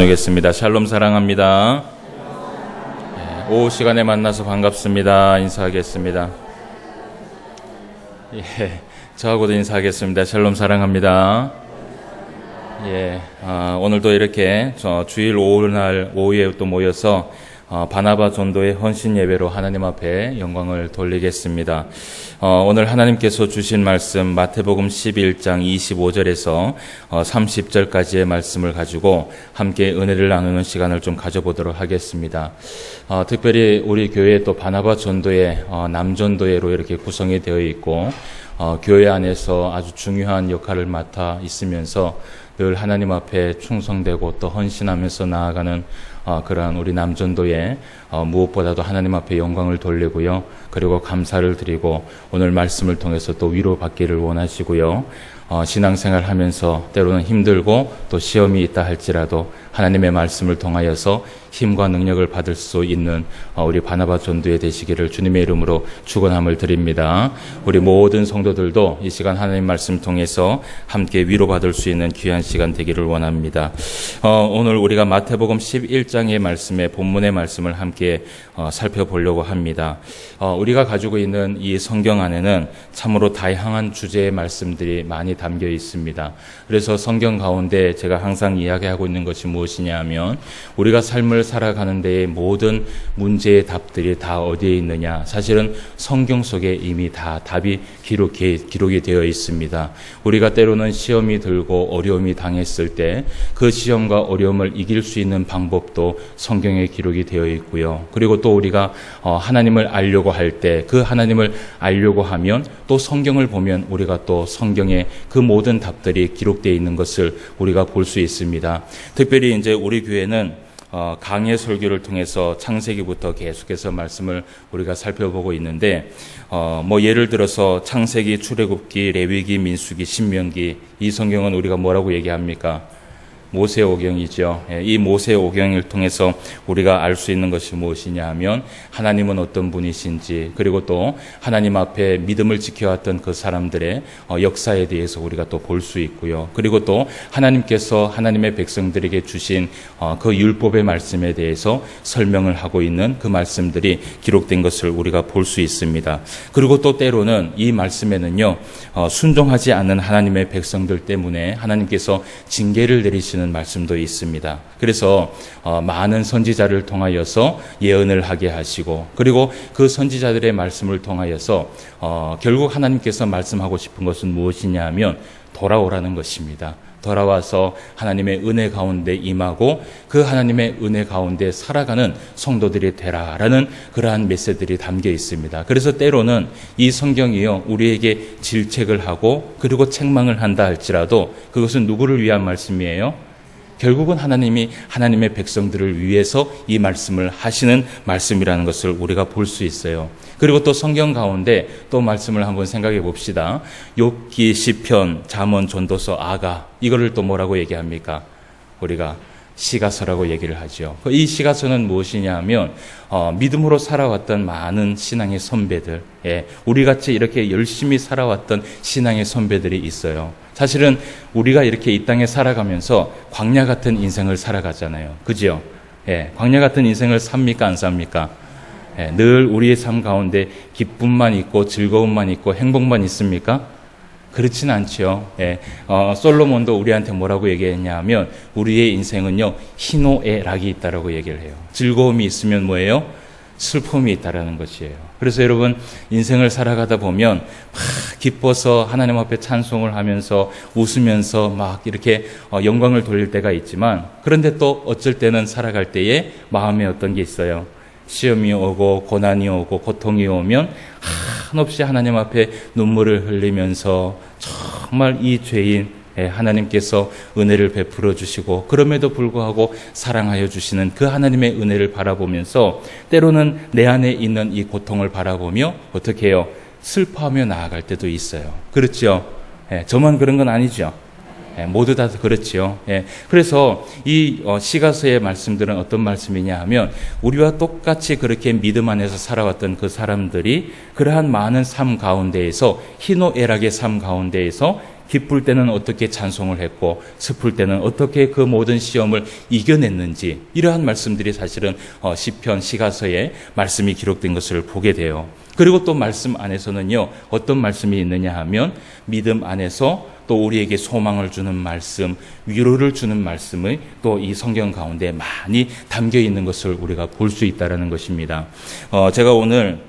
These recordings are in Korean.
나누겠습니다. 샬롬 사랑합니다. 오후 시간에 만나서 반갑습니다. 인사하겠습니다. 저하고도 인사하겠습니다. 샬롬 사랑합니다. 오늘도 이렇게 주일 오후날 오후에 또 모여서 바나바 전도의 헌신 예배로 하나님 앞에 영광을 돌리겠습니다. 오늘 하나님께서 주신 말씀 마태복음 11장 25절에서 30절까지의 말씀을 가지고 함께 은혜를 나누는 시간을 좀 가져보도록 하겠습니다. 특별히 우리 교회 또 바나바 전도회 남전도회로 이렇게 구성이 되어 있고 교회 안에서 아주 중요한 역할을 맡아 있으면서 늘 하나님 앞에 충성되고 또 헌신하면서 나아가는 그러한 우리 남전도에 무엇보다도 하나님 앞에 영광을 돌리고요. 그리고 감사를 드리고 오늘 말씀을 통해서 또 위로받기를 원하시고요. 신앙생활 하면서 때로는 힘들고 또 시험이 있다 할지라도 하나님의 말씀을 통하여서 힘과 능력을 받을 수 있는 우리 바나바 전도회 되시기를 주님의 이름으로 축원함을 드립니다. 우리 모든 성도들도 이 시간 하나님 말씀 통해서 함께 위로받을 수 있는 귀한 시간 되기를 원합니다. 오늘 우리가 마태복음 11장의 말씀에 본문의 말씀을 함께 살펴보려고 합니다. 우리가 가지고 있는 이 성경 안에는 참으로 다양한 주제의 말씀들이 많이 담겨 있습니다. 그래서 성경 가운데 제가 항상 이야기하고 있는 것이 무엇이냐 하면 우리가 삶을 살아가는 데의 모든 문제의 답들이 다 어디에 있느냐, 사실은 성경 속에 이미 다 답이 기록이 되어 있습니다. 우리가 때로는 시험이 들고 어려움이 당했을 때 그 시험과 어려움을 이길 수 있는 방법도 성경에 기록이 되어 있고요. 그리고 또 우리가 하나님을 알려고 할 때 그 하나님을 알려고 하면 또 성경을 보면 우리가 또 성경에 그 모든 답들이 기록되어 있는 것을 우리가 볼 수 있습니다. 특별히 이제 우리 교회는 강해 설교를 통해서 창세기부터 계속해서 말씀을 우리가 살펴보고 있는데 예를 들어서 창세기, 출애굽기, 레위기, 민수기, 신명기, 이 성경은 우리가 뭐라고 얘기합니까? 모세오경이죠. 이 모세오경을 통해서 우리가 알 수 있는 것이 무엇이냐 하면 하나님은 어떤 분이신지, 그리고 또 하나님 앞에 믿음을 지켜왔던 그 사람들의 역사에 대해서 우리가 또 볼 수 있고요. 그리고 또 하나님께서 하나님의 백성들에게 주신 그 율법의 말씀에 대해서 설명을 하고 있는 그 말씀들이 기록된 것을 우리가 볼 수 있습니다. 그리고 또 때로는 이 말씀에는요, 순종하지 않는 하나님의 백성들 때문에 하나님께서 징계를 내리시는 말씀도 있습니다. 그래서 많은 선지자를 통하여서 예언을 하게 하시고, 그리고 그 선지자들의 말씀을 통하여서 결국 하나님께서 말씀하고 싶은 것은 무엇이냐 하면 돌아오라는 것입니다. 돌아와서 하나님의 은혜 가운데 임하고 그 하나님의 은혜 가운데 살아가는 성도들이 되라라는 그러한 메시지들이 담겨 있습니다. 그래서 때로는 이 성경이요, 우리에게 질책을 하고 그리고 책망을 한다 할지라도 그것은 누구를 위한 말씀이에요? 결국은 하나님이 하나님의 백성들을 위해서 이 말씀을 하시는 말씀이라는 것을 우리가 볼 수 있어요. 그리고 또 성경 가운데 또 말씀을 한번 생각해 봅시다. 욥기, 시편, 잠언, 전도서, 아가, 이거를 또 뭐라고 얘기합니까? 우리가 시가서라고 얘기를 하죠. 이 시가서는 무엇이냐 하면 믿음으로 살아왔던 많은 신앙의 선배들, 우리같이 이렇게 열심히 살아왔던 신앙의 선배들이 있어요. 사실은 우리가 이렇게 이 땅에 살아가면서 광야 같은 인생을 살아가잖아요. 그죠? 광야 같은 인생을 삽니까? 안 삽니까? 늘 우리의 삶 가운데 기쁨만 있고 즐거움만 있고 행복만 있습니까? 그렇진 않죠. 솔로몬도 우리한테 뭐라고 얘기했냐 하면 우리의 인생은요, 희노애락이 있다라고 얘기를 해요. 즐거움이 있으면 뭐예요? 슬픔이 있다라는 것이에요. 그래서 여러분, 인생을 살아가다 보면 막 기뻐서 하나님 앞에 찬송을 하면서 웃으면서 막 이렇게 영광을 돌릴 때가 있지만, 그런데 또 어쩔 때는 살아갈 때에 마음에 어떤 게 있어요. 시험이 오고 고난이 오고 고통이 오면 한없이 하나님 앞에 눈물을 흘리면서 정말 이 죄인 하나님께서 은혜를 베풀어 주시고 그럼에도 불구하고 사랑하여 주시는 그 하나님의 은혜를 바라보면서 때로는 내 안에 있는 이 고통을 바라보며 어떻게 해요? 슬퍼하며 나아갈 때도 있어요. 그렇죠? 저만 그런 건 아니죠. 모두 다 그렇지요. 그래서 이 시가서의 말씀들은 어떤 말씀이냐 하면 우리와 똑같이 그렇게 믿음 안에서 살아왔던 그 사람들이 그러한 많은 삶 가운데에서 희노애락의 삶 가운데에서 기쁠 때는 어떻게 찬송을 했고 슬플 때는 어떻게 그 모든 시험을 이겨냈는지, 이러한 말씀들이 사실은 시편, 시가서에 말씀이 기록된 것을 보게 돼요. 그리고 또 말씀 안에서는요, 어떤 말씀이 있느냐 하면 믿음 안에서 또 우리에게 소망을 주는 말씀, 위로를 주는 말씀이 또 이 성경 가운데 많이 담겨 있는 것을 우리가 볼 수 있다는 것입니다. 제가 오늘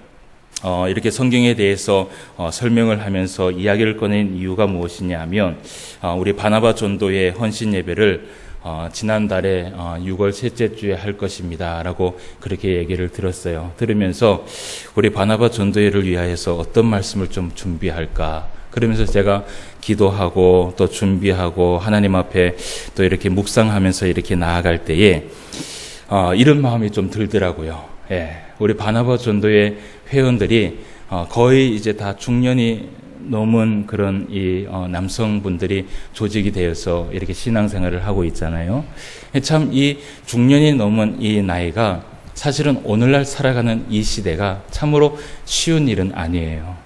이렇게 성경에 대해서 설명을 하면서 이야기를 꺼낸 이유가 무엇이냐 하면, 우리 바나바 전도의 헌신 예배를 지난달에 6월 셋째 주에 할 것입니다 라고 그렇게 얘기를 들었어요. 들으면서 우리 바나바 전도회를 위하여서 어떤 말씀을 좀 준비할까, 그러면서 제가 기도하고 또 준비하고 하나님 앞에 또 이렇게 묵상하면서 이렇게 나아갈 때에 이런 마음이 좀 들더라고요. 우리 바나바 전도회 회원들이 거의 이제 다 중년이 넘은 그런 이 남성분들이 조직이 되어서 이렇게 신앙생활을 하고 있잖아요. 참 이 중년이 넘은 이 나이가 사실은 오늘날 살아가는 이 시대가 참으로 쉬운 일은 아니에요.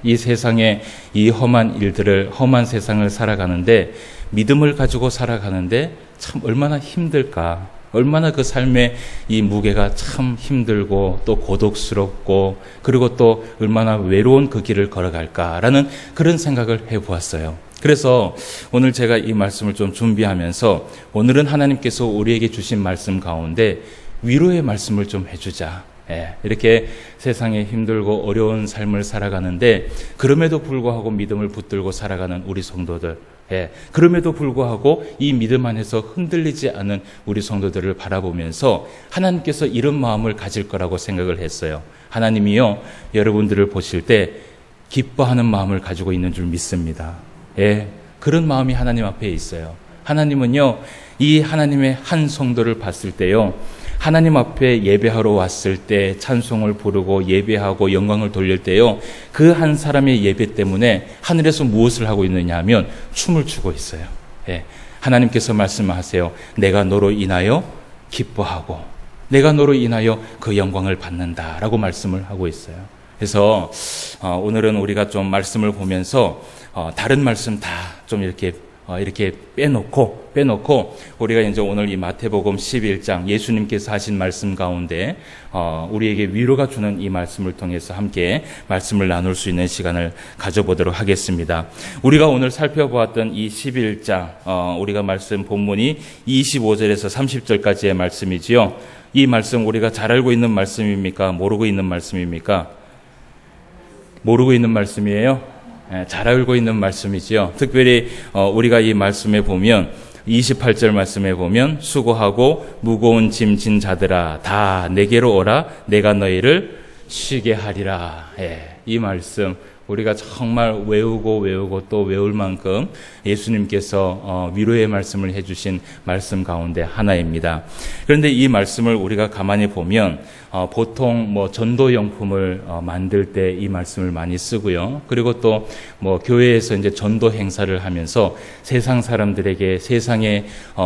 이 세상에 이 험한 세상을 살아가는데, 믿음을 가지고 살아가는데 참 얼마나 힘들까, 얼마나 그 삶의 이 무게가 참 힘들고 또 고독스럽고, 그리고 또 얼마나 외로운 그 길을 걸어갈까라는 그런 생각을 해보았어요. 그래서 오늘 제가 이 말씀을 좀 준비하면서, 오늘은 하나님께서 우리에게 주신 말씀 가운데 위로의 말씀을 좀 해주자. 이렇게 세상에 힘들고 어려운 삶을 살아가는데, 그럼에도 불구하고 믿음을 붙들고 살아가는 우리 성도들, 그럼에도 불구하고 이 믿음 안에서 흔들리지 않은 우리 성도들을 바라보면서 하나님께서 이런 마음을 가질 거라고 생각을 했어요. 하나님이요, 여러분들을 보실 때 기뻐하는 마음을 가지고 있는 줄 믿습니다. 그런 마음이 하나님 앞에 있어요. 하나님은요, 이 하나님의 한 성도를 봤을 때요, 하나님 앞에 예배하러 왔을 때 찬송을 부르고 예배하고 영광을 돌릴 때요, 그 한 사람의 예배 때문에 하늘에서 무엇을 하고 있느냐 하면 춤을 추고 있어요. 하나님께서 말씀하세요. 내가 너로 인하여 기뻐하고 내가 너로 인하여 그 영광을 받는다라고 말씀을 하고 있어요. 그래서 오늘은 우리가 좀 말씀을 보면서 다른 말씀 다 좀 이렇게 빼놓고 우리가 이제 오늘 이 마태복음 11장 예수님께서 하신 말씀 가운데 우리에게 위로가 주는 이 말씀을 통해서 함께 말씀을 나눌 수 있는 시간을 가져보도록 하겠습니다. 우리가 오늘 살펴보았던 이 11장 우리가 말씀 본문이 25절에서 30절까지의 말씀이지요. 이 말씀 우리가 잘 알고 있는 말씀입니까? 모르고 있는 말씀입니까? 모르고 있는 말씀이에요. 잘 알고 있는 말씀이지요. 특별히 우리가 이 말씀에 보면 28절 말씀에 보면 수고하고 무거운 짐 진 자들아 다 내게로 오라 내가 너희를 쉬게 하리라. 이 말씀 우리가 정말 외우고 또 외울 만큼 예수님께서 위로의 말씀을 해주신 말씀 가운데 하나입니다. 그런데 이 말씀을 우리가 가만히 보면 보통 전도용품을 만들 때 이 말씀을 많이 쓰고요. 그리고 또 교회에서 이제 전도 행사를 하면서 세상 사람들에게 세상의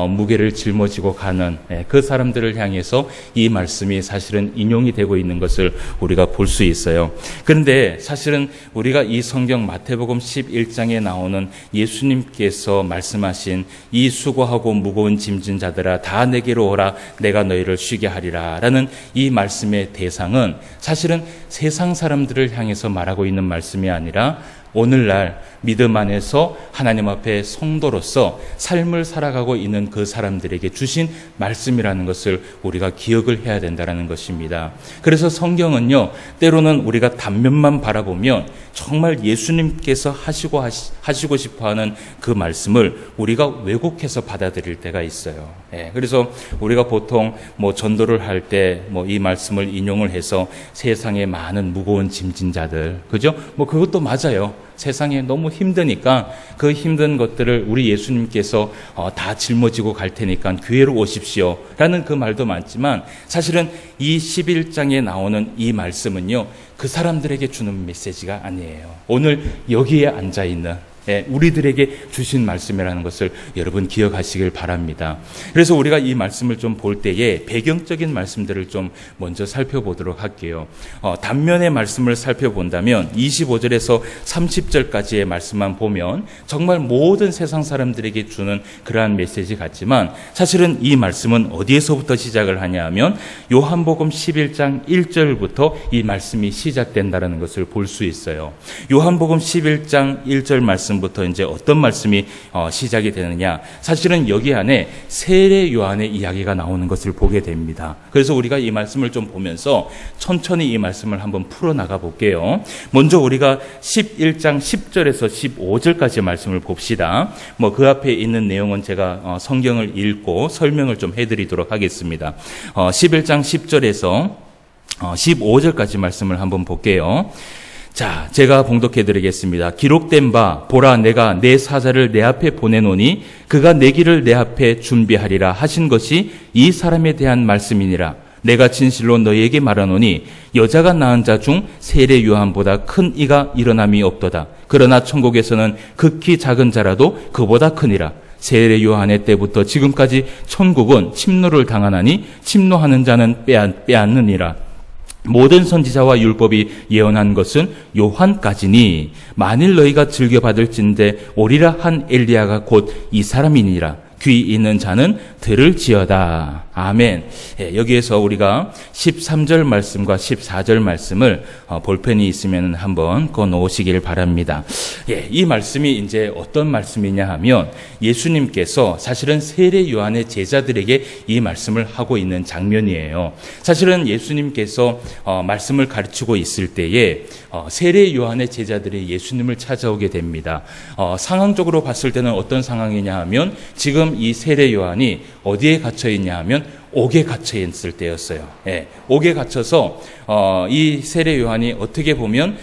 무게를 짊어지고 가는 그 사람들을 향해서 이 말씀이 사실은 인용이 되고 있는 것을 우리가 볼 수 있어요. 그런데 사실은 우리가 이 성경 마태복음 11장에 나오는 예수님께서 말씀하신 이 수고하고 무거운 짐진 자들아 다 내게로 오라 내가 너희를 쉬게 하리라 라는 이 말씀의 대상은 사실은 세상 사람들을 향해서 말하고 있는 말씀이 아니라 오늘날 믿음 안에서 하나님 앞에 성도로서 삶을 살아가고 있는 그 사람들에게 주신 말씀이라는 것을 우리가 기억을 해야 된다는 것입니다. 그래서 성경은요, 때로는 우리가 단면만 바라보면 정말 예수님께서 하시고 싶어하는 그 말씀을 우리가 왜곡해서 받아들일 때가 있어요. 그래서 우리가 보통 전도를 할 때 이 말씀을 인용을 해서 세상에 많은 무거운 짐진 자들, 그죠? 그것도 맞아요. 세상에 너무 힘드니까 그 힘든 것들을 우리 예수님께서 다 짊어지고 갈 테니까 교회로 오십시오 라는 그 말도 많지만 사실은 이 11장에 나오는 이 말씀은요 그 사람들에게 주는 메시지가 아니에요. 오늘 여기에 앉아있는 우리들에게 주신 말씀이라는 것을 여러분 기억하시길 바랍니다. 그래서 우리가 이 말씀을 좀 볼 때에 배경적인 말씀들을 좀 먼저 살펴보도록 할게요. 단면의 말씀을 살펴본다면 25절에서 30절까지의 말씀만 보면 정말 모든 세상 사람들에게 주는 그러한 메시지 같지만 사실은 이 말씀은 어디에서부터 시작을 하냐 하면 요한복음 11장 1절부터 이 말씀이 시작된다는 것을 볼 수 있어요. 요한복음 11장 1절 말씀부터 이제 어떤 말씀이 시작이 되느냐, 사실은 여기 안에 세례 요한의 이야기가 나오는 것을 보게 됩니다. 그래서 우리가 이 말씀을 좀 보면서 천천히 이 말씀을 한번 풀어나가 볼게요. 먼저 우리가 11장 10절에서 15절까지 말씀을 봅시다. 그 앞에 있는 내용은 제가 성경을 읽고 설명을 좀 해드리도록 하겠습니다. 11장 10절에서 15절까지 말씀을 한번 볼게요. 자, 제가 봉독해 드리겠습니다. 기록된 바 보라 내가 내 사자를 내 앞에 보내노니 그가 내 길을 내 앞에 준비하리라 하신 것이 이 사람에 대한 말씀이니라. 내가 진실로 너희에게 말하노니 여자가 낳은 자 중 세례 요한보다 큰 이가 일어남이 없도다. 그러나 천국에서는 극히 작은 자라도 그보다 크니라. 세례 요한의 때부터 지금까지 천국은 침노를 당하나니 침노하는 자는 빼앗느니라. 모든 선지자와 율법이 예언한 것은 요한까지니 만일 너희가 즐겨받을진대 오리라 한 엘리야가 곧 이 사람이니라. 귀 있는 자는 들을지어다. 아멘. 여기에서 우리가 13절 말씀과 14절 말씀을 볼펜이 있으면 한번 그어 놓으시길 바랍니다. 이 말씀이 이제 어떤 말씀이냐 하면 예수님께서 사실은 세례 요한의 제자들에게 이 말씀을 하고 있는 장면이에요. 사실은 예수님께서 말씀을 가르치고 있을 때에 세례 요한의 제자들이 예수님을 찾아오게 됩니다. 상황적으로 봤을 때는 어떤 상황이냐 하면 지금 이 세례 요한이 어디에 갇혀 있냐 하면 옥에 갇혀 있을 때였어요. 옥에 갇혀서 이 세례 요한이 어떻게 보면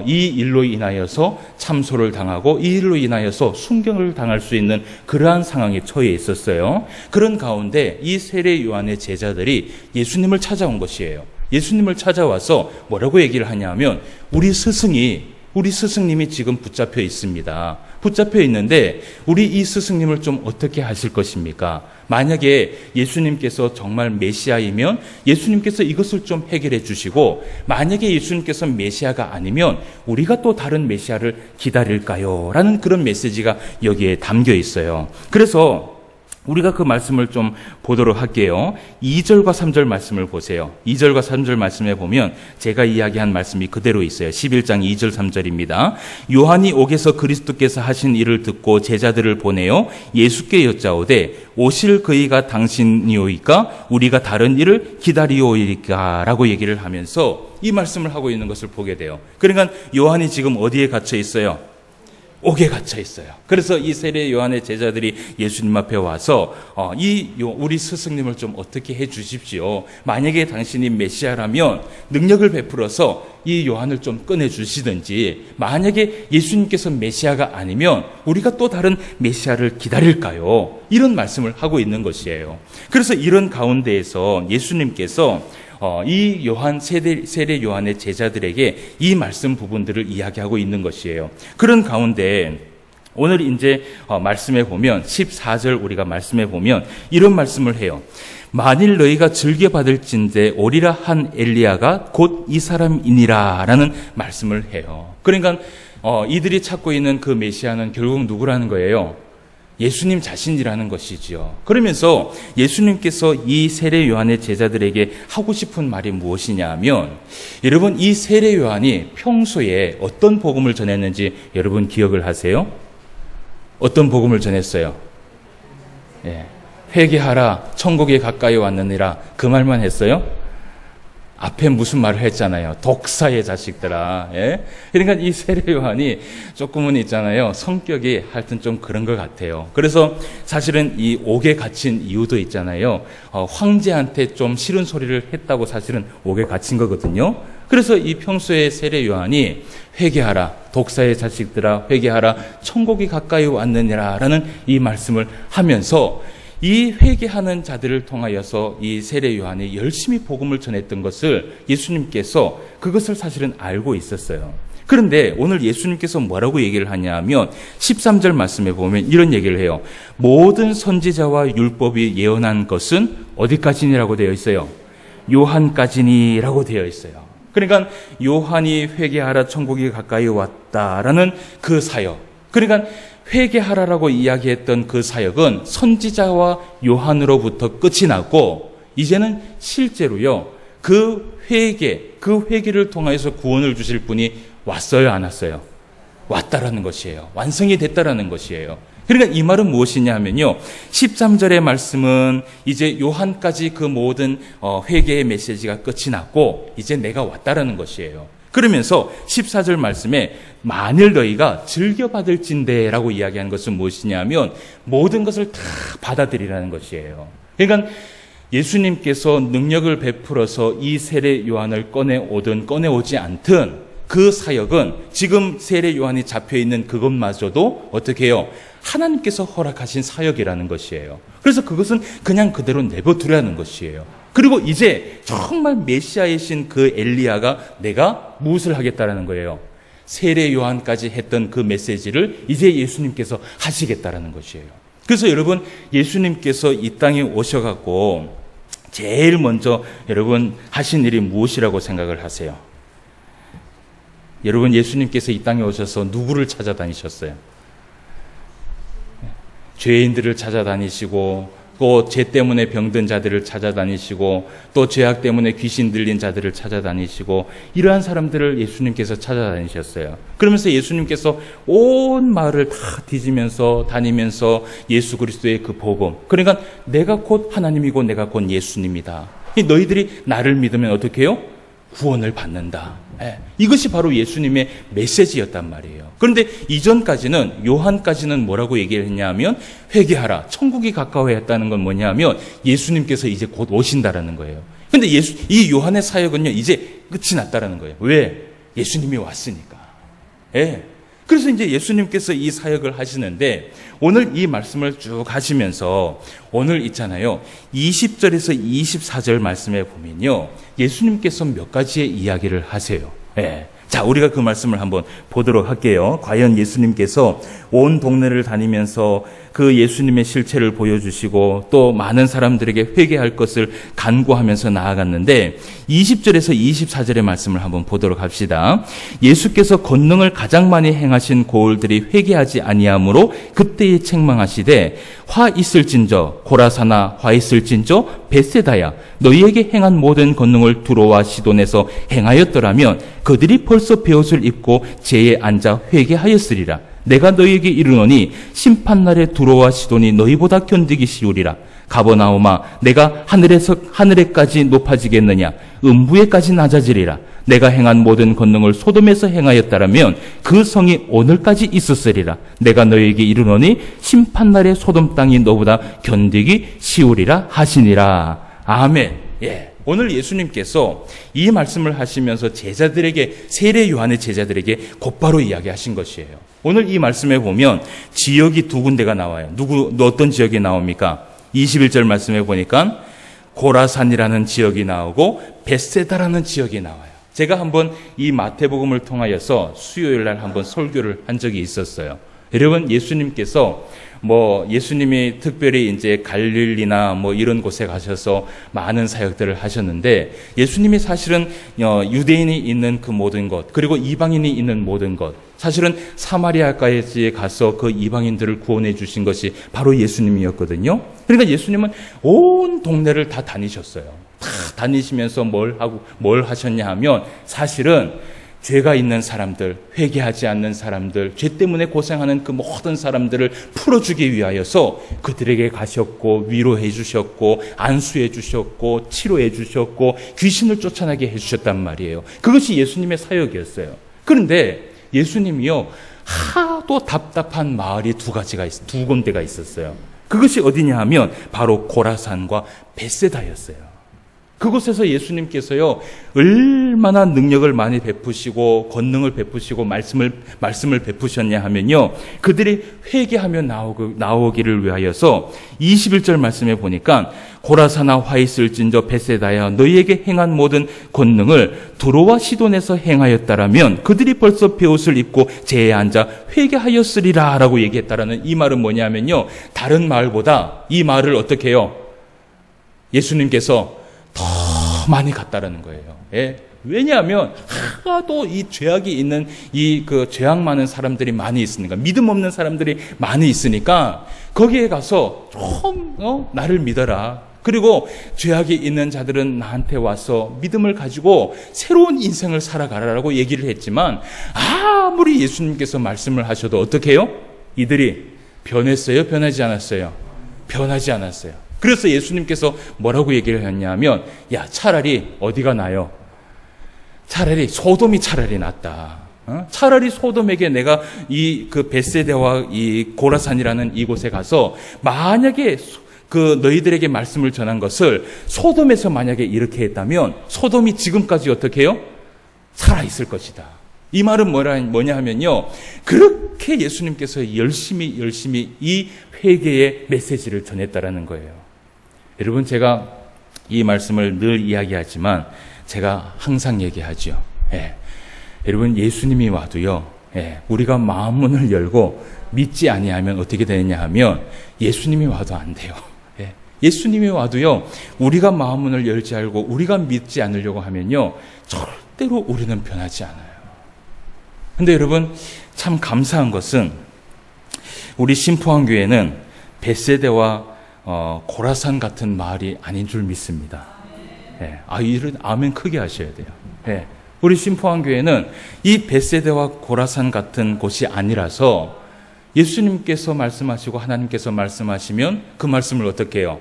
이 일로 인하여서 참소를 당하고 이 일로 인하여서 순경을 당할 수 있는 그러한 상황에 처해 있었어요. 그런 가운데 이 세례 요한의 제자들이 예수님을 찾아온 것이에요. 예수님을 찾아와서 뭐라고 얘기를 하냐면 우리 스승님이 지금 붙잡혀 있습니다. 붙잡혀 있는데 우리 이 스승님을 좀 어떻게 하실 것입니까? 만약에 예수님께서 정말 메시아이면 예수님께서 이것을 좀 해결해 주시고, 만약에 예수님께서 메시아가 아니면 우리가 또 다른 메시아를 기다릴까요? 라는 그런 메시지가 여기에 담겨 있어요. 그래서 우리가 그 말씀을 좀 보도록 할게요. 2절과 3절 말씀을 보세요. 2절과 3절 말씀에 보면 제가 이야기한 말씀이 그대로 있어요. 11장 2절 3절입니다. 요한이 옥에서 그리스도께서 하신 일을 듣고 제자들을 보내어 예수께 여짜오되 오실 그이가 당신이오이까 우리가 다른 일을 기다리오이까 라고 얘기를 하면서 이 말씀을 하고 있는 것을 보게 돼요. 그러니까 요한이 지금 어디에 갇혀 있어요? 옥에 갇혀 있어요. 그래서 이 세례 요한의 제자들이 예수님 앞에 와서 우리 스승님을 좀 어떻게 해 주십시오. 만약에 당신이 메시아라면 능력을 베풀어서 이 요한을 좀 꺼내 주시든지, 만약에 예수님께서 메시아가 아니면 우리가 또 다른 메시아를 기다릴까요? 이런 말씀을 하고 있는 것이에요. 그래서 이런 가운데에서 예수님께서 이 세례 요한의 제자들에게 이 말씀 부분들을 이야기하고 있는 것이에요. 그런 가운데 오늘 이제 말씀에 보면 14절 우리가 말씀에 보면 이런 말씀을 해요. 만일 너희가 즐겨받을진대 오리라 한 엘리야가 곧 이 사람이니라 라는 말씀을 해요. 그러니까 이들이 찾고 있는 그 메시아는 결국 누구라는 거예요? 예수님 자신이라는 것이지요. 그러면서 예수님께서 이 세례 요한의 제자들에게 하고 싶은 말이 무엇이냐 하면, 여러분 이 세례 요한이 평소에 어떤 복음을 전했는지 여러분 기억을 하세요? 어떤 복음을 전했어요? 회개하라 천국에 가까이 왔느니라 그 말만 했어요? 앞에 무슨 말을 했잖아요. 독사의 자식들아. 그러니까 이 세례 요한이 조금은 있잖아요. 성격이 하여튼 좀 그런 것 같아요. 그래서 사실은 이 옥에 갇힌 이유도 있잖아요. 황제한테 좀 싫은 소리를 했다고 사실은 옥에 갇힌 거거든요. 그래서 이 평소에 세례 요한이 회개하라 독사의 자식들아 회개하라 천국이 가까이 왔느니라 라는 이 말씀을 하면서 이 회개하는 자들을 통하여서 이 세례 요한이 열심히 복음을 전했던 것을 예수님께서 그것을 사실은 알고 있었어요. 그런데 오늘 예수님께서 뭐라고 얘기를 하냐면 13절 말씀에 보면 이런 얘기를 해요. 모든 선지자와 율법이 예언한 것은 어디까지니라고 되어 있어요? 요한까지니라고 되어 있어요. 그러니까 요한이 회개하라 천국이 가까이 왔다라는 그 사역. 그러니까 회개하라라고 이야기했던 그 사역은 선지자와 요한으로부터 끝이 났고 이제는 실제로요. 그 회개를 통해서 구원을 주실 분이 왔어요, 안 왔어요? 왔다라는 것이에요. 완성이 됐다라는 것이에요. 그러니까 이 말은 무엇이냐 하면요. 13절의 말씀은 이제 요한까지 그 모든 회개의 메시지가 끝이 났고 이제 내가 왔다라는 것이에요. 그러면서 14절 말씀에 만일 너희가 즐겨받을진대라고 이야기하는 것은 무엇이냐 하면 모든 것을 다 받아들이라는 것이에요. 그러니까 예수님께서 능력을 베풀어서 이 세례 요한을 꺼내오든 꺼내오지 않든 그 사역은 지금 세례 요한이 잡혀있는 그것마저도 어떻게 해요? 하나님께서 허락하신 사역이라는 것이에요. 그래서 그것은 그냥 그대로 내버두라는 것이에요. 그리고 이제 정말 메시아이신 그 엘리야가 내가 무엇을 하겠다라는 거예요? 세례 요한까지 했던 그 메시지를 이제 예수님께서 하시겠다라는 것이에요. 그래서 여러분 예수님께서 이 땅에 오셔갖고 제일 먼저 여러분 하신 일이 무엇이라고 생각을 하세요? 여러분 예수님께서 이 땅에 오셔서 누구를 찾아다니셨어요? 죄인들을 찾아다니시고 또 죄 때문에 병든 자들을 찾아다니시고 또 죄악 때문에 귀신 들린 자들을 찾아다니시고 이러한 사람들을 예수님께서 찾아다니셨어요. 그러면서 예수님께서 온 마을을 다 뒤지면서 다니면서 예수 그리스도의 그 복음, 그러니까 내가 곧 하나님이고 내가 곧 예수님이다. 너희들이 나를 믿으면 어떻게 해요? 구원을 받는다. 이것이 바로 예수님의 메시지였단 말이에요. 그런데 이전까지는 요한까지는 뭐라고 얘기를 했냐면 회개하라. 천국이 가까워했다는 건 뭐냐면 예수님께서 이제 곧 오신다라는 거예요. 그런데 이 요한의 사역은요 이제 끝이 났다라는 거예요. 왜? 예수님이 왔으니까. 그래서 이제 예수님께서 이 사역을 하시는데 오늘 이 말씀을 쭉 하시면서 오늘 있잖아요. 20절에서 24절 말씀에 보면요. 예수님께서 몇 가지의 이야기를 하세요. 자, 우리가 그 말씀을 한번 보도록 할게요. 과연 예수님께서 온 동네를 다니면서 그 예수님의 실체를 보여주시고 또 많은 사람들에게 회개할 것을 간구하면서 나아갔는데 20절에서 24절의 말씀을 한번 보도록 합시다. 예수께서 권능을 가장 많이 행하신 고을들이 회개하지 아니하므로 그때에 책망하시되 화 있을진저 고라사나 화 있을진저 벳세다야 너희에게 행한 모든 권능을 두로와 시돈에서 행하였더라면 그들이 벌써 베옷을 입고 제에 앉아 회개하였으리라. 내가 너희에게 이르노니 심판날에 두로와 시돈이 너희보다 견디기 쉬우리라. 가버나움아 내가 하늘에까지 높아지겠느냐 음부에까지 낮아지리라. 내가 행한 모든 권능을 소돔에서 행하였다라면 그 성이 오늘까지 있었으리라. 내가 너희에게 이르노니 심판날에 소돔 땅이 너보다 견디기 쉬우리라 하시니라. 아멘. 오늘 예수님께서 이 말씀을 하시면서 제자들에게 세례 요한의 제자들에게 곧바로 이야기하신 것이에요. 오늘 이 말씀에 보면 지역이 두 군데가 나와요. 어떤 지역이 나옵니까? 21절 말씀에 보니까 고라산이라는 지역이 나오고 벳세다라는 지역이 나와요. 제가 한번 이 마태복음을 통하여서 수요일 날 한번 설교를 한 적이 있었어요. 여러분 예수님께서 예수님이 특별히 이제 갈릴리나 이런 곳에 가셔서 많은 사역들을 하셨는데 예수님이 사실은 유대인이 있는 그 모든 것 그리고 이방인이 있는 모든 것 사실은 사마리아까지 가서 그 이방인들을 구원해 주신 것이 바로 예수님이었거든요. 그러니까 예수님은 온 동네를 다 다니셨어요. 다 다니시면서 뭘 하셨냐 하면 사실은 죄가 있는 사람들, 회개하지 않는 사람들, 죄 때문에 고생하는 그 모든 사람들을 풀어주기 위하여서 그들에게 가셨고 위로해 주셨고 안수해 주셨고 치료해 주셨고 귀신을 쫓아나게 해주셨단 말이에요. 그것이 예수님의 사역이었어요. 그런데 예수님이요 하도 답답한 마을이 두 군데가 있었어요. 그것이 어디냐 하면 바로 고라산과 벳세다였어요. 그곳에서 예수님께서요, 얼마나 능력을 많이 베푸시고, 권능을 베푸시고, 말씀을 베푸셨냐 하면요, 그들이 회개하며 나오기를 위하여서 21절 말씀에 보니까, 고라사나 화 있을진저 벳세다야 너희에게 행한 모든 권능을 두로와 시돈에서 행하였다라면 그들이 벌써 베옷을 입고 제에 앉아 회개하였으리라 라고 얘기했다라는 이 말은 뭐냐면요, 다른 말보다 이 말을 어떻게 해요? 예수님께서 더 많이 갔다라는 거예요. 예. 왜냐하면 하도 이 죄악이 있는 그 죄악 많은 사람들이 많이 있으니까, 믿음 없는 사람들이 많이 있으니까 거기에 가서 좀 나를 믿어라. 그리고 죄악이 있는 자들은 나한테 와서 믿음을 가지고 새로운 인생을 살아가라라고 얘기를 했지만, 아무리 예수님께서 말씀을 하셔도 어떻게 해요? 이들이 변했어요? 변하지 않았어요? 변하지 않았어요. 그래서 예수님께서 뭐라고 얘기를 했냐면, 야, 차라리 어디가 나요? 차라리 소돔이 차라리 낫다. 차라리 소돔에게 내가 그 벳세다와 이 고라산이라는 이곳에 가서 만약에 그 너희들에게 말씀을 전한 것을 소돔에서 만약에 이렇게 했다면 소돔이 지금까지 어떻게 해요? 살아있을 것이다. 이 말은 뭐냐 하면요, 그렇게 예수님께서 열심히 이 회개의 메시지를 전했다라는 거예요. 여러분, 제가 이 말씀을 늘 이야기하지만 제가 항상 얘기하죠. 예. 여러분, 예수님이 와도요, 예, 우리가 마음문을 열고 믿지 아니하면 어떻게 되느냐 하면 예수님이 와도 안 돼요. 예. 예수님이 와도요, 우리가 마음문을 열지 않고 우리가 믿지 않으려고 하면요, 절대로 우리는 변하지 않아요. 근데 여러분, 참 감사한 것은 우리 신포한교회는 벳세다와 고라산 같은 마을이 아닌 줄 믿습니다. 예. 이런 아멘 크게 하셔야 돼요. 예. 우리 신포한교회는 이 벳세다와 고라산 같은 곳이 아니라서 예수님께서 말씀하시고 하나님께서 말씀하시면 그 말씀을 어떻게 해요?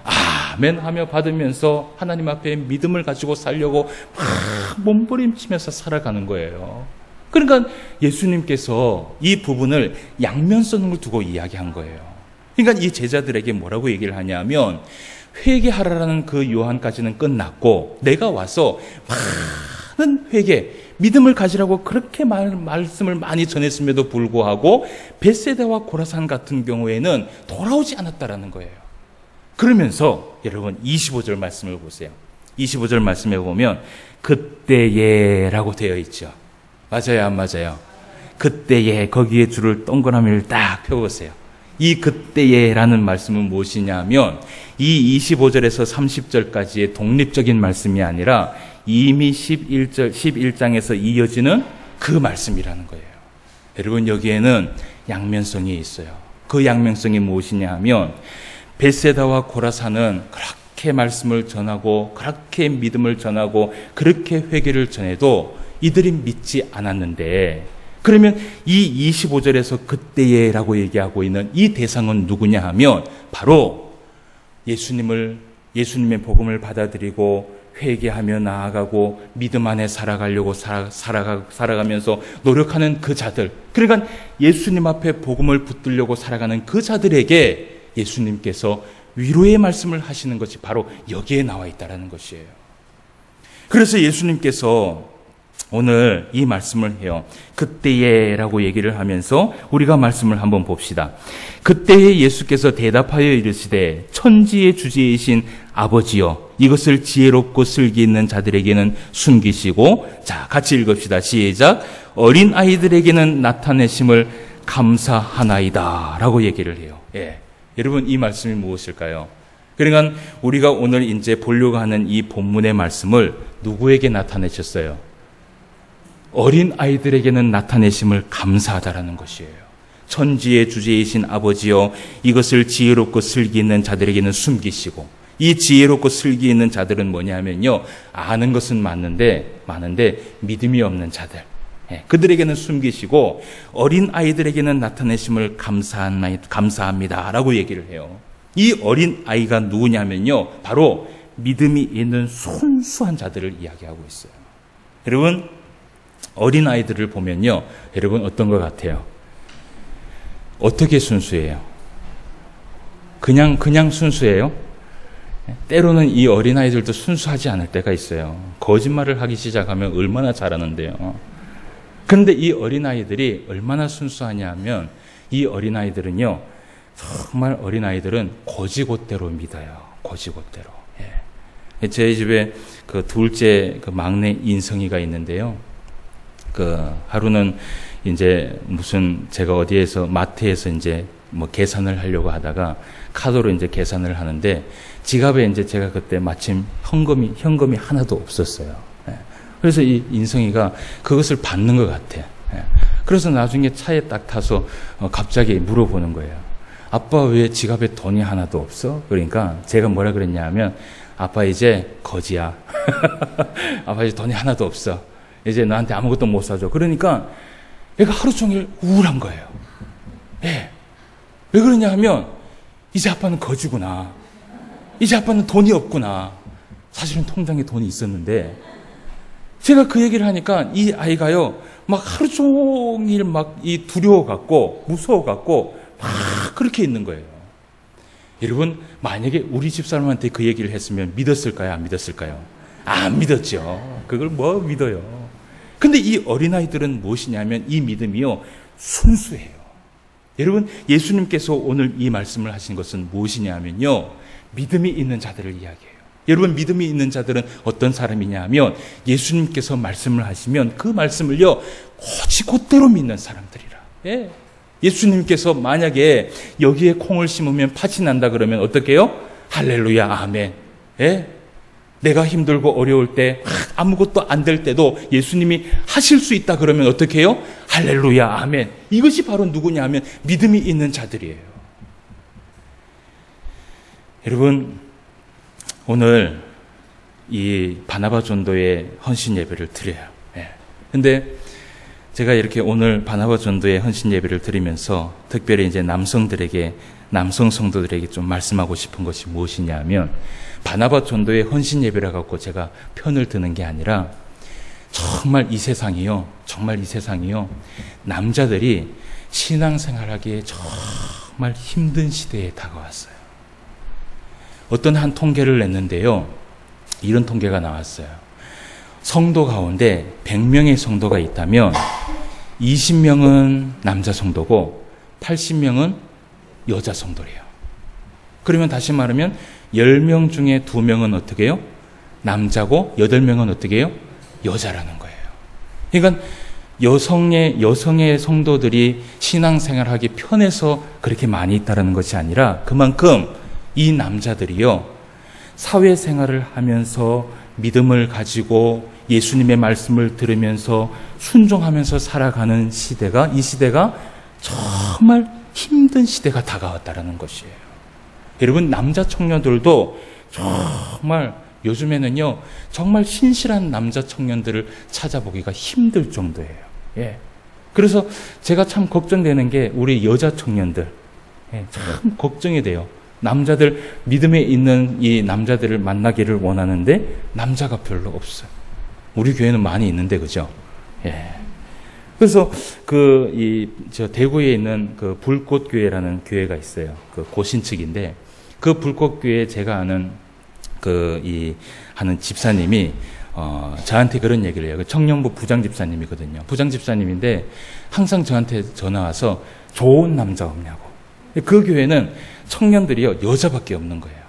아멘 하며 받으면서 하나님 앞에 믿음을 가지고 살려고 막 몸부림치면서 살아가는 거예요. 그러니까 예수님께서 이 부분을 양면성을 두고 이야기한 거예요. 그러니까 이 제자들에게 뭐라고 얘기를 하냐면, 회개하라는 그 요한까지는 끝났고 내가 와서 많은 회개, 믿음을 가지라고 그렇게 말씀을 많이 전했음에도 불구하고 벳세다와 고라산 같은 경우에는 돌아오지 않았다라는 거예요. 그러면서 여러분 25절 말씀을 보세요. 25절 말씀에 보면 그때에라고 되어 있죠. 맞아요, 안 맞아요? 그때에, 거기에 줄을 동그라미를 딱 펴보세요. 이 그때에라는 말씀은 무엇이냐면 이 25절에서 30절까지의 독립적인 말씀이 아니라 이미 11장에서 이어지는 그 말씀이라는 거예요. 여러분, 여기에는 양면성이 있어요. 그 양면성이 무엇이냐 하면 벳세다와 고라산은 그렇게 말씀을 전하고 그렇게 믿음을 전하고 그렇게 회개를 전해도 이들이 믿지 않았는데, 그러면 이 25절에서 그때에라고 얘기하고 있는 이 대상은 누구냐 하면 바로 예수님의 복음을 받아들이고 회개하며 나아가고 믿음 안에 살아가려고 살아가면서 노력하는 그 자들, 그러니까 예수님 앞에 복음을 붙들려고 살아가는 그 자들에게 예수님께서 위로의 말씀을 하시는 것이 바로 여기에 나와 있다는 것이에요. 그래서 예수님께서 오늘 이 말씀을 해요. 그때에라고 얘기를 하면서 우리가 말씀을 한번 봅시다. 그때에 예수께서 대답하여 이르시되 천지의 주제이신 아버지여, 이것을 지혜롭고 슬기 있는 자들에게는 숨기시고, 자, 같이 읽읍시다. 시작. 어린 아이들에게는 나타내심을 감사하나이다 라고 얘기를 해요. 예. 여러분, 이 말씀이 무엇일까요? 그러니까 우리가 오늘 이제 보려고 하는 이 본문의 말씀을 누구에게 나타내셨어요? 어린 아이들에게는 나타내심을 감사하다라는 것이에요. 천지의 주제이신 아버지여, 이것을 지혜롭고 슬기 있는 자들에게는 숨기시고, 이 지혜롭고 슬기 있는 자들은 뭐냐면요, 아는 것은 많은데 믿음이 없는 자들, 그들에게는 숨기시고 어린 아이들에게는 나타내심을 감사합니다 라고 얘기를 해요. 이 어린 아이가 누구냐면요, 바로 믿음이 있는 순수한 자들을 이야기하고 있어요. 여러분, 어린 아이들을 보면요, 여러분 어떤 것 같아요? 어떻게 순수해요? 그냥 순수해요? 때로는 이 어린아이들도 순수하지 않을 때가 있어요. 거짓말을 하기 시작하면 얼마나 잘하는데요. 그런데 이 어린아이들이 얼마나 순수하냐 하면 이 어린아이들은요, 정말 어린아이들은 고지곳대로 믿어요. 고지곳대로. 예. 제 집에 그 둘째 그 막내 인성이가 있는데요. 하루는 이제 무슨 제가 어디에서 마트에서 이제 뭐 계산을 하려고 하다가 카드로 이제 계산을 하는데 지갑에 이제 제가 그때 마침 현금이 하나도 없었어요. 예. 그래서 이 인성이가 그것을 받는 것 같아. 예. 그래서 나중에 차에 딱 타서 갑자기 물어보는 거예요. 아빠 왜 지갑에 돈이 하나도 없어? 그러니까 제가 뭐라 그랬냐 하면 아빠 이제 거지야. 아빠 이제 돈이 하나도 없어. 이제 너한테 아무것도 못 사줘. 그러니까 얘가 하루 종일 우울한 거예요. 예. 왜 그러냐 하면 이제 아빠는 거지구나. 이제 아빠는 돈이 없구나. 사실은 통장에 돈이 있었는데 제가 그 얘기를 하니까 이 아이가요 막 하루 종일 막 이 두려워갖고 무서워갖고 막 그렇게 있는 거예요. 여러분, 만약에 우리 집사람한테 그 얘기를 했으면 믿었을까요? 안 믿었을까요? 안 믿었죠. 그걸 뭐 믿어요. 근데 이 어린아이들은 무엇이냐면 이 믿음이요 순수해요. 여러분, 예수님께서 오늘 이 말씀을 하신 것은 무엇이냐면요, 믿음이 있는 자들을 이야기해요. 여러분, 믿음이 있는 자들은 어떤 사람이냐 하면 예수님께서 말씀을 하시면 그 말씀을요 곧대로 믿는 사람들이라. 예. 예수님께서 만약에 여기에 콩을 심으면 팥이 난다 그러면 어떻게 해요? 할렐루야, 아멘. 예? 내가 힘들고 어려울 때 아무것도 안 될 때도 예수님이 하실 수 있다 그러면 어떻게 해요? 할렐루야, 아멘. 이것이 바로 누구냐 하면 믿음이 있는 자들이에요. 여러분, 오늘 이 바나바 전도의 헌신 예배를 드려요. 근데 제가 이렇게 오늘 바나바 전도의 헌신 예배를 드리면서 특별히 이제 남성 성도들에게 좀 말씀하고 싶은 것이 무엇이냐 하면 바나바 전도의 헌신 예배라 갖고 제가 편을 드는 게 아니라 정말 이 세상이요 남자들이 신앙생활하기에 정말 힘든 시대에 다가왔어요. 어떤 한 통계를 냈는데요, 이런 통계가 나왔어요. 성도 가운데 100명의 성도가 있다면 20명은 남자 성도고 80명은 여자 성도래요. 그러면 다시 말하면 10명 중에 2명은 어떻게 해요? 남자고 8명은 어떻게 해요? 여자라는 거예요. 그러니까 여성의 성도들이 신앙생활하기 편해서 그렇게 많이 있다는 것이 아니라 그만큼 이 남자들이요 사회생활을 하면서 믿음을 가지고 예수님의 말씀을 들으면서 순종하면서 살아가는 시대가, 이 시대가 정말 힘든 시대가 다가왔다는 것이에요. 여러분, 남자 청년들도 정말 요즘에는요 정말 신실한 남자 청년들을 찾아보기가 힘들 정도예요. 예. 그래서 제가 참 걱정되는 게 우리 여자 청년들, 참 걱정이 돼요. 남자들, 믿음에 있는 이 남자들을 만나기를 원하는데 남자가 별로 없어요. 우리 교회는 많이 있는데, 그죠? 예. 그래서 저 대구에 있는 그 불꽃교회라는 교회가 있어요. 그 고신측인데, 그 불꽃교회에 제가 아는 하는 집사님이, 저한테 그런 얘기를 해요. 그 청년부 부장집사님이거든요. 부장집사님인데, 항상 저한테 전화 와서 좋은 남자 없냐고. 그 교회는 청년들이요, 여자밖에 없는 거예요.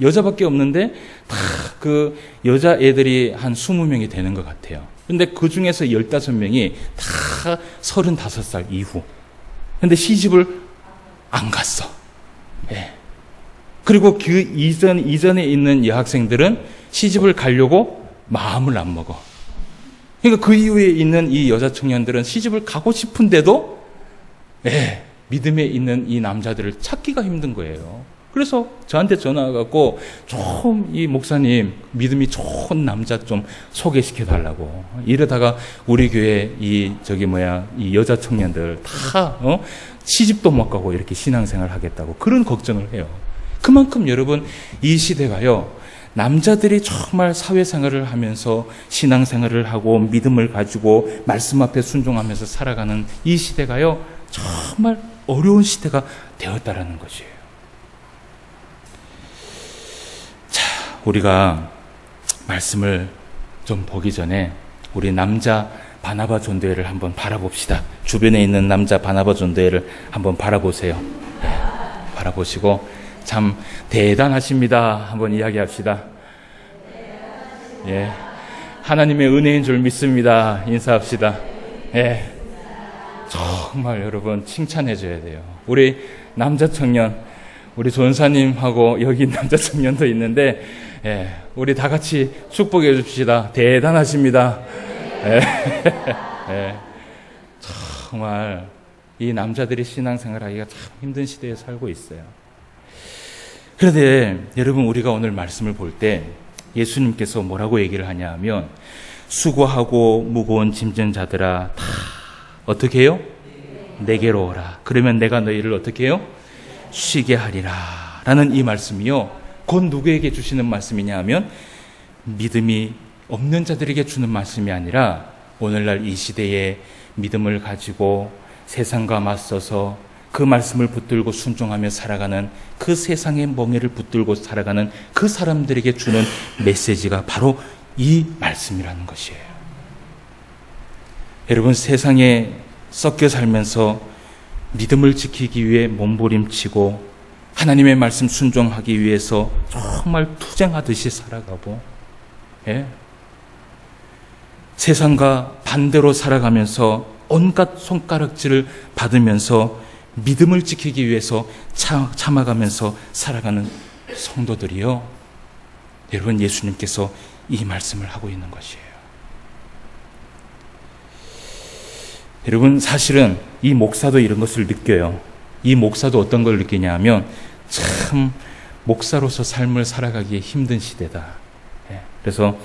여자밖에 없는데, 다 그 여자애들이 한 20명이 되는 것 같아요. 근데 그 중에서 15명이 다 35살 이후. 근데 시집을 안 갔어. 예. 그리고 그 이전에 있는 여학생들은 시집을 가려고 마음을 안 먹어. 그러니까 그 이후에 있는 이 여자 청년들은 시집을 가고 싶은데도, 예, 믿음에 있는 이 남자들을 찾기가 힘든 거예요. 그래서 저한테 전화와갖고 좀 이 목사님 믿음이 좋은 남자 좀 소개시켜 달라고. 이러다가 우리 교회 이 여자 청년들 다 시집도 못 가고 이렇게 신앙생활 하겠다고 그런 걱정을 해요. 그만큼 여러분, 이 시대가요 남자들이 정말 사회생활을 하면서 신앙생활을 하고 믿음을 가지고 말씀 앞에 순종하면서 살아가는 이 시대가요 정말 어려운 시대가 되었다라는 것이에요. 우리가 말씀을 좀 보기 전에 우리 남자 바나바 전도회를 한번 바라봅시다. 주변에 있는 남자 바나바 전도회를 한번 바라보세요. 네, 바라보시고 참 대단하십니다. 한번 이야기합시다. 예, 하나님의 은혜인 줄 믿습니다. 인사합시다. 예, 정말 여러분 칭찬해줘야 돼요. 우리 남자 청년, 우리 전사님하고 여기 남자 청년도 있는데, 예, 우리 다 같이 축복해 줍시다. 대단하십니다. 예, 예, 정말 이 남자들이 신앙생활 하기가 참 힘든 시대에 살고 있어요. 그런데 여러분, 우리가 오늘 말씀을 볼 때 예수님께서 뭐라고 얘기를 하냐 하면, 수고하고 무거운 짐진 자들아 다 어떻게 해요? 내게로 오라. 그러면 내가 너희를 어떻게 해요? 쉬게 하리라. 라는 이 말씀이요, 곧 누구에게 주시는 말씀이냐 하면 믿음이 없는 자들에게 주는 말씀이 아니라, 오늘날 이 시대에 믿음을 가지고 세상과 맞서서 그 말씀을 붙들고 순종하며 살아가는, 그 세상의 멍에를 붙들고 살아가는 그 사람들에게 주는 메시지가 바로 이 말씀이라는 것이에요. 여러분, 세상에 섞여 살면서 믿음을 지키기 위해 몸부림치고 하나님의 말씀 순종하기 위해서 정말 투쟁하듯이 살아가고, 예? 세상과 반대로 살아가면서 온갖 손가락질을 받으면서 믿음을 지키기 위해서 참아가면서 살아가는 성도들이요, 여러분, 예수님께서 이 말씀을 하고 있는 것이에요. 여러분, 사실은 이 목사도 이런 것을 느껴요. 이 목사도 어떤 걸 느끼냐 하면, 참 목사로서 삶을 살아가기에 힘든 시대다. 그래서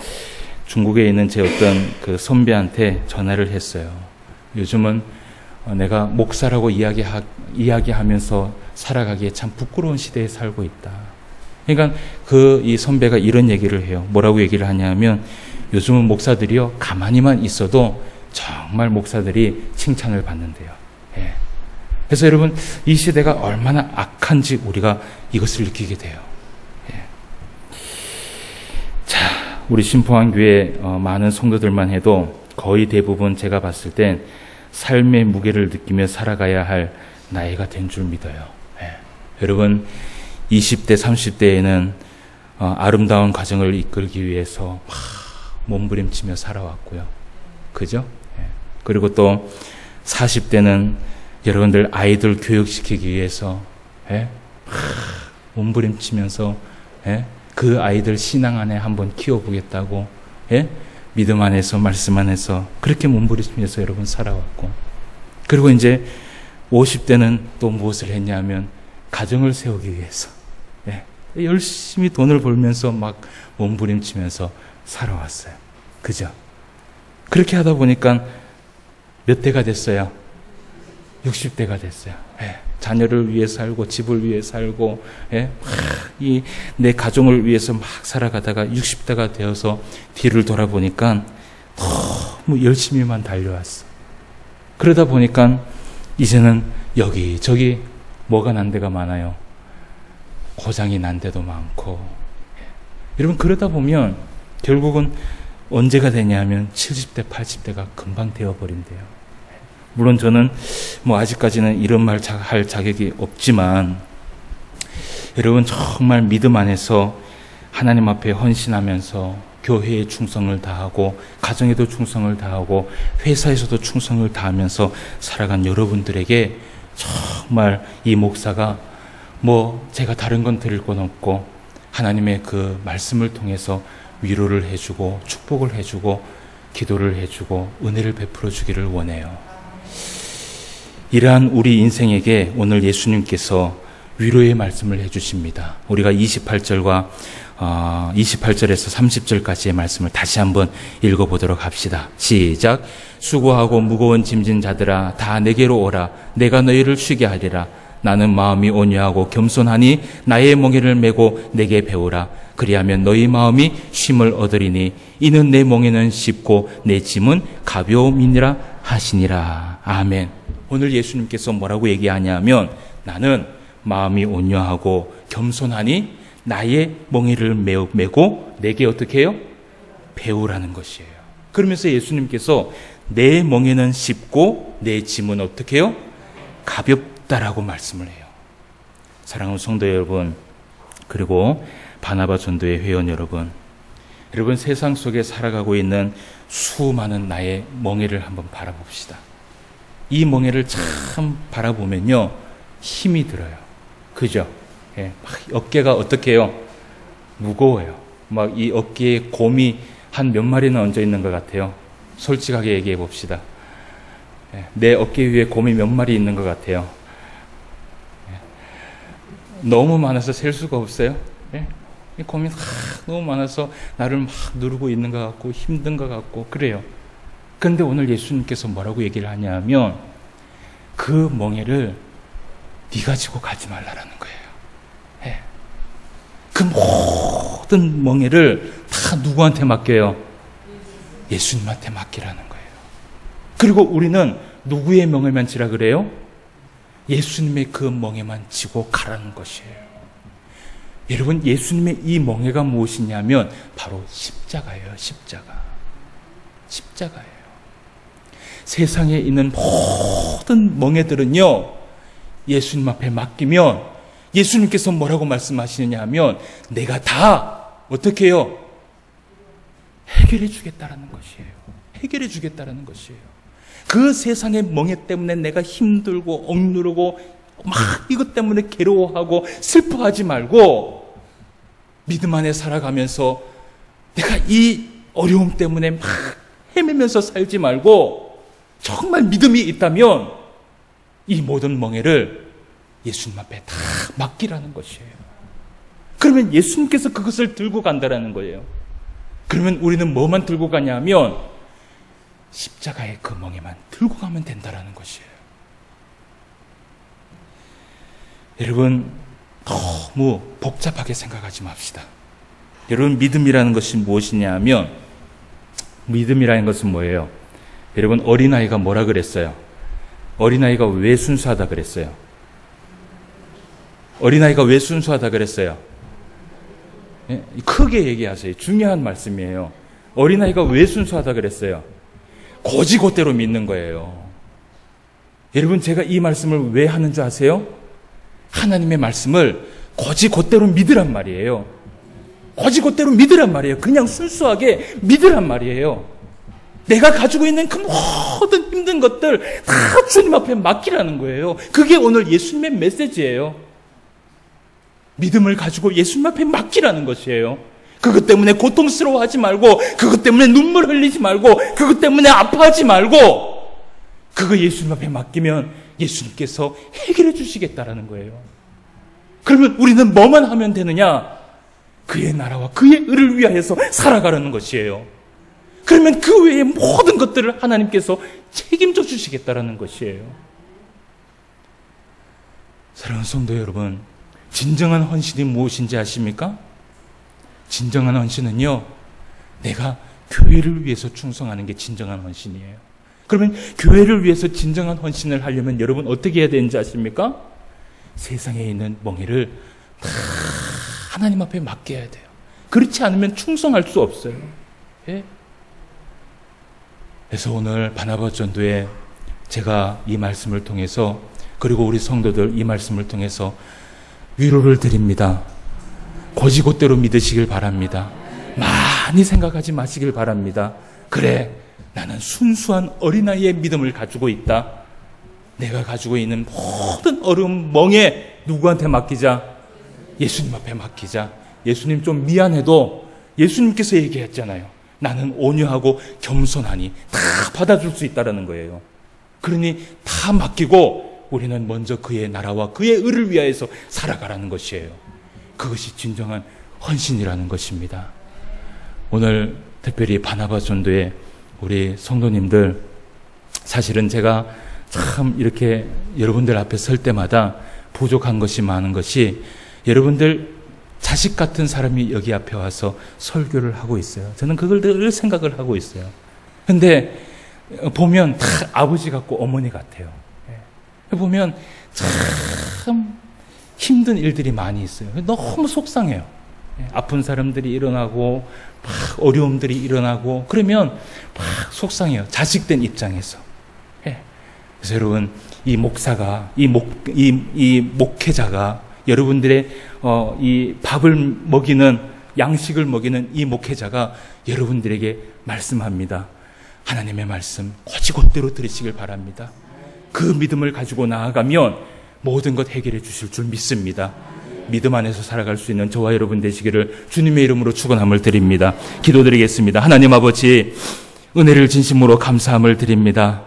중국에 있는 제 어떤 그 선배한테 전화를 했어요. 요즘은 내가 목사라고 이야기하면서 살아가기에 참 부끄러운 시대에 살고 있다. 그러니까 이 선배가 이런 얘기를 해요. 뭐라고 얘기를 하냐면, 요즘은 목사들이요, 가만히만 있어도 정말 목사들이 칭찬을 받는데요. 예. 그래서 여러분, 이 시대가 얼마나 악한지 우리가 이것을 느끼게 돼요. 예. 자, 우리 신포한교회 많은 성도들만 해도 거의 대부분 제가 봤을 땐 삶의 무게를 느끼며 살아가야 할 나이가 된 줄 믿어요. 예. 여러분, 20대, 30대에는 아름다운 가정을 이끌기 위해서 몸부림치며 살아왔고요. 그죠? 예. 그리고 또 40대는 여러분들 아이들 교육시키기 위해서, 예? 몸부림치면서, 예? 그 아이들 신앙 안에 한번 키워보겠다고, 예? 믿음 안에서, 말씀 안에서 그렇게 몸부림치면서 여러분 살아왔고, 그리고 이제 50대는 또 무엇을 했냐면 가정을 세우기 위해서, 예, 열심히 돈을 벌면서 막 몸부림치면서 살아왔어요. 그죠? 그렇게 하다 보니까 몇 대가 됐어요? 60대가 됐어요. 예, 자녀를 위해 살고 집을 위해 살고, 예, 내 가정을 위해서 막 살아가다가 60대가 되어서 뒤를 돌아보니까 너무 열심히만 달려왔어. 그러다 보니까 이제는 여기저기 뭐가 난 데가 많아요. 고장이 난 데도 많고. 여러분, 그러다 보면 결국은 언제가 되냐면 70대, 80대가 금방 되어버린대요. 물론 저는 아직까지는 이런 말 할 자격이 없지만, 여러분, 정말 믿음 안에서 하나님 앞에 헌신하면서 교회에 충성을 다하고 가정에도 충성을 다하고 회사에서도 충성을 다하면서 살아간 여러분들에게 정말 이 목사가 제가 다른 건 드릴 건 없고 하나님의 그 말씀을 통해서 위로를 해주고 축복을 해주고 기도를 해주고 은혜를 베풀어 주기를 원해요. 이러한 우리 인생에게 오늘 예수님께서 위로의 말씀을 해주십니다. 우리가 28절에서 30절까지의 말씀을 다시 한번 읽어보도록 합시다. 시작. 수고하고 무거운 짐진 자들아 다 내게로 오라. 내가 너희를 쉬게 하리라. 나는 마음이 온유하고 겸손하니 나의 멍에를 메고 내게 배우라. 그리하면 너희 마음이 쉼을 얻으리니 이는 내 멍에는 쉽고 내 짐은 가벼움이니라 하시니라. 아멘. 오늘 예수님께서 뭐라고 얘기하냐면, 나는 마음이 온유하고 겸손하니 나의 멍에를 메고 내게 어떻게 해요? 배우라는 것이에요. 그러면서 예수님께서 내 멍에는 쉽고 내 짐은 어떻게 해요? 가볍다라고 말씀을 해요. 사랑하는 성도 여러분, 그리고 바나바 전도의 회원 여러분, 세상 속에 살아가고 있는 수많은 나의 멍에를 한번 바라봅시다. 이 멍에를 참 바라보면요, 힘이 들어요. 그죠? 예, 막 어깨가 어떻게 해요? 무거워요. 막 이 어깨에 곰이 한 몇 마리는 얹어 있는 것 같아요. 솔직하게 얘기해 봅시다. 예, 내 어깨 위에 곰이 몇 마리 있는 것 같아요. 예, 너무 많아서 셀 수가 없어요. 예? 이 곰이 너무 많아서 나를 막 누르고 있는 것 같고 힘든 것 같고 그래요. 그런데 오늘 예수님께서 뭐라고 얘기를 하냐면 그 멍에를 네가 지고 가지 말라라는 거예요. 예. 그 모든 멍에를 다 누구한테 맡겨요? 예수님한테 맡기라는 거예요. 그리고 우리는 누구의 멍에만 지라 그래요? 예수님의 그 멍에만 지고 가라는 것이에요. 여러분, 예수님의 이 멍에가 무엇이냐면 바로 십자가예요. 십자가예요. 세상에 있는 모든 멍에들은요, 예수님 앞에 맡기면 예수님께서 뭐라고 말씀하시느냐 하면 내가 다 어떻게 해요? 해결해 주겠다라는 것이에요. 해결해 주겠다라는 것이에요. 그 세상의 멍에 때문에 내가 힘들고 억누르고 막 이것 때문에 괴로워하고 슬퍼하지 말고 믿음 안에 살아가면서 내가 이 어려움 때문에 막 헤매면서 살지 말고 정말 믿음이 있다면 이 모든 멍에를 예수님 앞에 다 맡기라는 것이에요. 그러면 예수님께서 그것을 들고 간다라는 거예요. 그러면 우리는 뭐만 들고 가냐면 십자가의 그 멍에만 들고 가면 된다라는 것이에요. 여러분, 너무 복잡하게 생각하지 맙시다. 여러분, 믿음이라는 것이 무엇이냐 하면 믿음이라는 것은 뭐예요? 여러분, 어린아이가 뭐라 그랬어요? 어린아이가 왜 순수하다 그랬어요? 어린아이가 왜 순수하다 그랬어요? 예? 크게 얘기하세요. 중요한 말씀이에요. 어린아이가 왜 순수하다 그랬어요? 곧이곧대로 믿는 거예요. 여러분, 제가 이 말씀을 왜 하는 줄 아세요? 하나님의 말씀을 곧이곧대로 믿으란 말이에요. 곧이곧대로 믿으란 말이에요. 그냥 순수하게 믿으란 말이에요. 내가 가지고 있는 그 모든 힘든 것들 다 주님 앞에 맡기라는 거예요. 그게 오늘 예수님의 메시지예요. 믿음을 가지고 예수님 앞에 맡기라는 것이에요. 그것 때문에 고통스러워하지 말고, 그것 때문에 눈물 흘리지 말고, 그것 때문에 아파하지 말고, 그거 예수님 앞에 맡기면 예수님께서 해결해 주시겠다라는 거예요. 그러면 우리는 뭐만 하면 되느냐? 그의 나라와 그의 의를 위하여서 살아가라는 것이에요. 그러면 그 외의 모든 것들을 하나님께서 책임져 주시겠다라는 것이에요. 사랑하는 성도 여러분, 진정한 헌신이 무엇인지 아십니까? 진정한 헌신은요, 내가 교회를 위해서 충성하는 게 진정한 헌신이에요. 그러면 교회를 위해서 진정한 헌신을 하려면 여러분 어떻게 해야 되는지 아십니까? 세상에 있는 멍에를 다 하나님 앞에 맡겨야 돼요. 그렇지 않으면 충성할 수 없어요. 예? 그래서 오늘 바나바 전도에 제가 이 말씀을 통해서, 그리고 우리 성도들 이 말씀을 통해서 위로를 드립니다. 곧이곧대로 믿으시길 바랍니다. 많이 생각하지 마시길 바랍니다. 그래, 나는 순수한 어린아이의 믿음을 가지고 있다. 내가 가지고 있는 모든 어려움 멍에 누구한테 맡기자? 예수님 앞에 맡기자. 예수님 좀 미안해도 예수님께서 얘기했잖아요. 나는 온유하고 겸손하니 다 받아줄 수 있다는 거예요. 그러니 다 맡기고 우리는 먼저 그의 나라와 그의 의를 위하여서 살아가라는 것이에요. 그것이 진정한 헌신이라는 것입니다. 오늘 특별히 바나바 전도의 우리 성도님들, 사실은 제가 참 이렇게 여러분들 앞에 설 때마다 부족한 것이 많은 것이, 여러분들 자식 같은 사람이 여기 앞에 와서 설교를 하고 있어요. 저는 그걸 늘 생각을 하고 있어요. 근데 보면 다 아버지 같고 어머니 같아요. 보면 참 힘든 일들이 많이 있어요. 너무 속상해요. 아픈 사람들이 일어나고 막 어려움들이 일어나고 그러면 막 속상해요. 자식된 입장에서. 그래서 여러분, 이 목사가, 이 목회자가 여러분들의 이 밥을 먹이는, 양식을 먹이는 이 목회자가 여러분들에게 말씀합니다. 하나님의 말씀 곧이곧대로 들으시길 바랍니다. 그 믿음을 가지고 나아가면 모든 것 해결해 주실 줄 믿습니다. 믿음 안에서 살아갈 수 있는 저와 여러분 되시기를 주님의 이름으로 축원함을 드립니다. 기도드리겠습니다. 하나님 아버지, 은혜를 진심으로 감사함을 드립니다.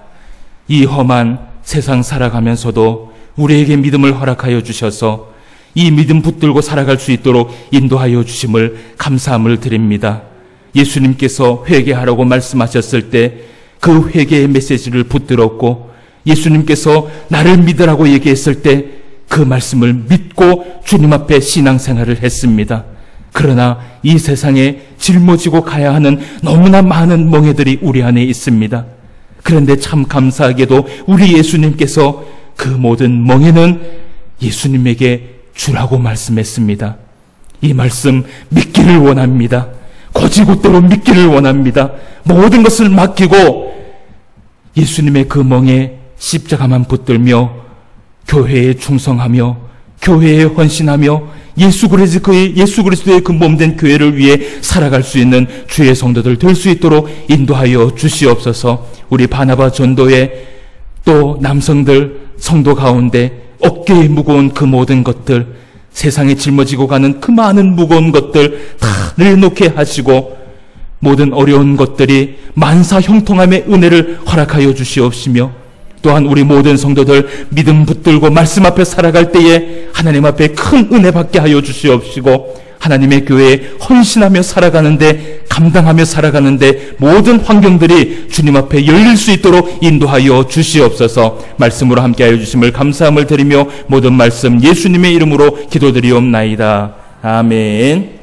이 험한 세상 살아가면서도 우리에게 믿음을 허락하여 주셔서 이 믿음 붙들고 살아갈 수 있도록 인도하여 주심을 감사함을 드립니다. 예수님께서 회개하라고 말씀하셨을 때 그 회개의 메시지를 붙들었고, 예수님께서 나를 믿으라고 얘기했을 때 그 말씀을 믿고 주님 앞에 신앙생활을 했습니다. 그러나 이 세상에 짊어지고 가야 하는 너무나 많은 멍에들이 우리 안에 있습니다. 그런데 참 감사하게도 우리 예수님께서 그 모든 멍에는 예수님에게 주라고 말씀했습니다. 이 말씀 믿기를 원합니다. 곧이곧대로 믿기를 원합니다. 모든 것을 맡기고 예수님의 그 멍에 십자가만 붙들며 교회에 충성하며 교회에 헌신하며 예수 그리스도의 그 몸된 교회를 위해 살아갈 수 있는 주의 성도들 될 수 있도록 인도하여 주시옵소서. 우리 바나바 전도회 또 남성들 성도 가운데 어깨에 무거운 그 모든 것들, 세상에 짊어지고 가는 그 많은 무거운 것들 다 내놓게 하시고 모든 어려운 것들이 만사 형통함의 은혜를 허락하여 주시옵시며, 또한 우리 모든 성도들 믿음 붙들고 말씀 앞에 살아갈 때에 하나님 앞에 큰 은혜 받게 하여 주시옵시고, 하나님의 교회에 헌신하며 살아가는데, 감당하며 살아가는데 모든 환경들이 주님 앞에 열릴 수 있도록 인도하여 주시옵소서. 말씀으로 함께하여 주심을 감사함을 드리며 모든 말씀 예수님의 이름으로 기도드리옵나이다. 아멘.